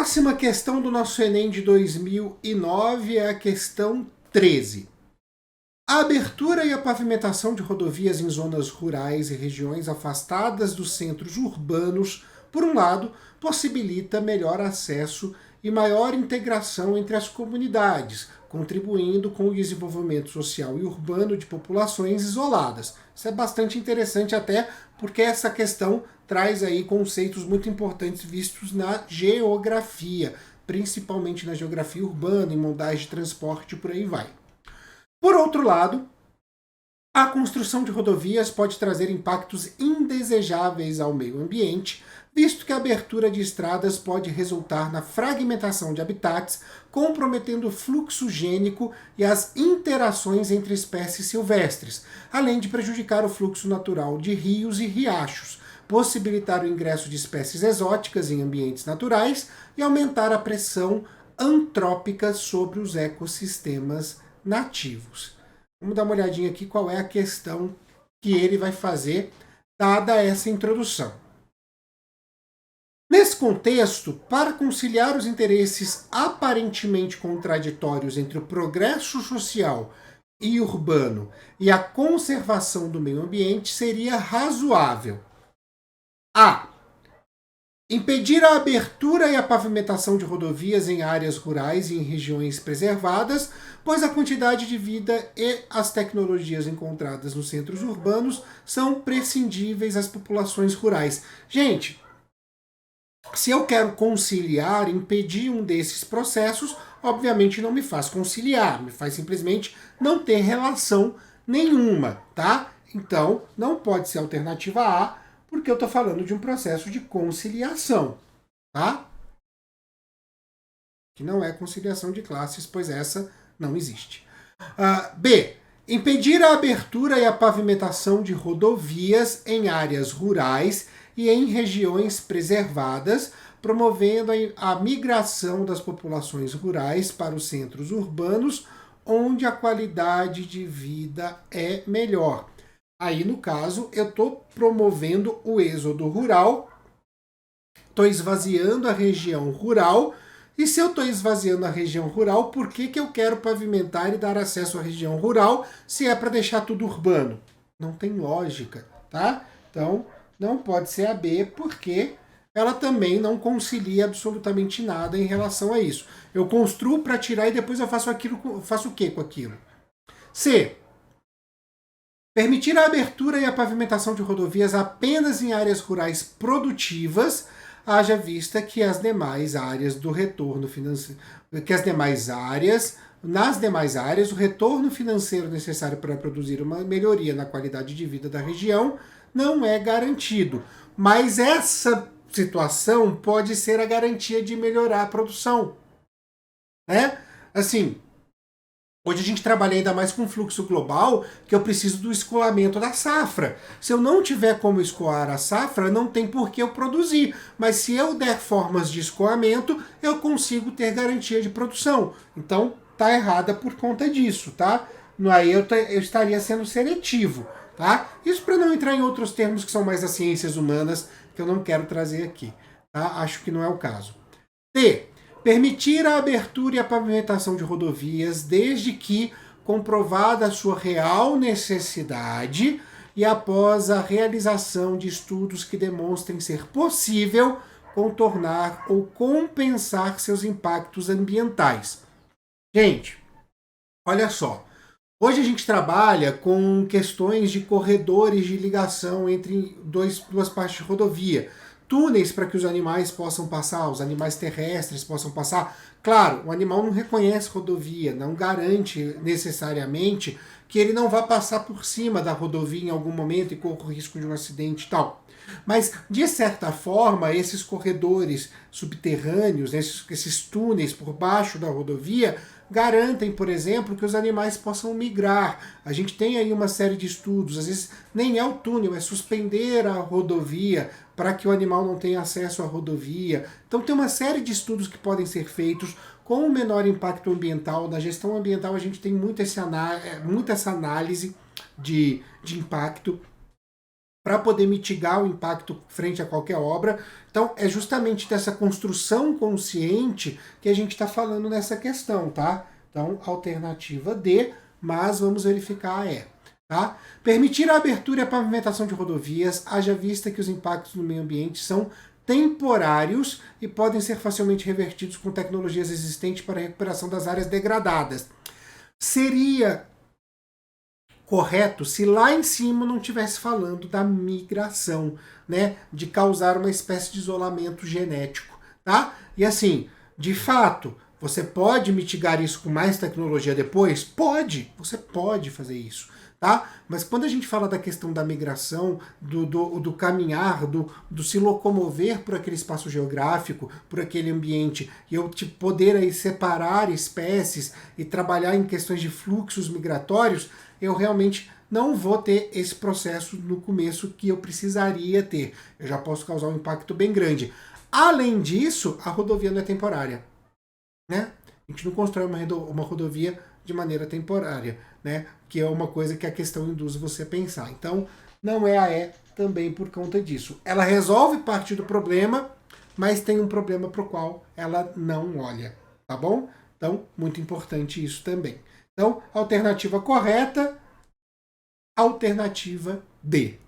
Próxima questão do nosso Enem de 2009 é a questão 13. A abertura e a pavimentação de rodovias em zonas rurais e regiões afastadas dos centros urbanos, por um lado, possibilita melhor acesso e maior integração entre as comunidades, contribuindo com o desenvolvimento social e urbano de populações isoladas. Isso é bastante interessante até porque essa questão traz aí conceitos muito importantes vistos na geografia, principalmente na geografia urbana, em modais de transporte e por aí vai. Por outro lado, a construção de rodovias pode trazer impactos indesejáveis ao meio ambiente, visto que a abertura de estradas pode resultar na fragmentação de habitats, comprometendo o fluxo gênico e as interações entre espécies silvestres, além de prejudicar o fluxo natural de rios e riachos, possibilitar o ingresso de espécies exóticas em ambientes naturais e aumentar a pressão antrópica sobre os ecossistemas nativos. Vamos dar uma olhadinha aqui qual é a questão que ele vai fazer, dada essa introdução. Nesse contexto, para conciliar os interesses aparentemente contraditórios entre o progresso social e urbano e a conservação do meio ambiente, seria razoável a. Impedir a abertura e a pavimentação de rodovias em áreas rurais e em regiões preservadas, pois a quantidade de vida e as tecnologias encontradas nos centros urbanos são prescindíveis às populações rurais. Gente, se eu quero conciliar, impedir um desses processos, obviamente não me faz conciliar, me faz simplesmente não ter relação nenhuma, tá? Então, não pode ser alternativa A, porque eu estou falando de um processo de conciliação, tá? Que não é conciliação de classes, pois essa não existe. B. Impedir a abertura e a pavimentação de rodovias em áreas rurais e em regiões preservadas, promovendo a migração das populações rurais para os centros urbanos, onde a qualidade de vida é melhor. Aí, no caso, eu estou promovendo o êxodo rural, estou esvaziando a região rural, e se eu estou esvaziando a região rural, por que eu quero pavimentar e dar acesso à região rural se é para deixar tudo urbano? Não tem lógica, tá? Então, não pode ser a B, porque ela também não concilia absolutamente nada em relação a isso. Eu construo para tirar e depois eu faço o que com aquilo? C. Permitir a abertura e a pavimentação de rodovias apenas em áreas rurais produtivas, haja vista que as demais áreas do retorno financeiro, nas demais áreas, o retorno financeiro necessário para produzir uma melhoria na qualidade de vida da região não é garantido. Mas essa situação pode ser a garantia de melhorar a produção, né? Assim, hoje a gente trabalha ainda mais com fluxo global, que eu preciso do escoamento da safra. Se eu não tiver como escoar a safra, não tem por que eu produzir. Mas se eu der formas de escoamento, eu consigo ter garantia de produção. Então, tá errada por conta disso, tá? Aí eu estaria sendo seletivo, tá? Isso para não entrar em outros termos que são mais das ciências humanas, que eu não quero trazer aqui, tá? Acho que não é o caso. D. Permitir a abertura e a pavimentação de rodovias desde que comprovada a sua real necessidade e após a realização de estudos que demonstrem ser possível contornar ou compensar seus impactos ambientais. Gente, olha só. Hoje a gente trabalha com questões de corredores de ligação entre duas partes de rodovia. Túneis para que os animais possam passar, os animais terrestres possam passar. Claro, o animal não reconhece rodovia, não garante necessariamente que ele não vá passar por cima da rodovia em algum momento e corra o risco de um acidente e tal. Mas, de certa forma, esses corredores subterrâneos, esses túneis por baixo da rodovia, garantem, por exemplo, que os animais possam migrar. A gente tem aí uma série de estudos, às vezes nem é o túnel, é suspender a rodovia para que o animal não tenha acesso à rodovia. Então tem uma série de estudos que podem ser feitos com o menor impacto ambiental. Na gestão ambiental a gente tem muita essa análise de impacto. para poder mitigar o impacto frente a qualquer obra. Então, é justamente dessa construção consciente que a gente está falando nessa questão, tá? Então, alternativa D, mas vamos verificar a E. Tá? Permitir a abertura e a pavimentação de rodovias, haja vista que os impactos no meio ambiente são temporários e podem ser facilmente revertidos com tecnologias existentes para a recuperação das áreas degradadas. Seria correto se lá em cima não estivesse falando da migração, né, de causar uma espécie de isolamento genético, tá? E assim, de fato, você pode mitigar isso com mais tecnologia depois? Pode, você pode fazer isso. Tá? Mas quando a gente fala da questão da migração, do caminhar, do se locomover por aquele espaço geográfico, por aquele ambiente, e eu poder aí separar espécies e trabalhar em questões de fluxos migratórios, eu realmente não vou ter esse processo no começo que eu precisaria ter. Eu já posso causar um impacto bem grande. Além disso, a rodovia não é temporária, né? A gente não constrói uma rodovia de maneira temporária, né? Que é uma coisa que a questão induz você a pensar. Então, não é a E também por conta disso. Ela resolve parte do problema, mas tem um problema para o qual ela não olha, tá bom? Então, muito importante isso também. Então, alternativa correta, alternativa D.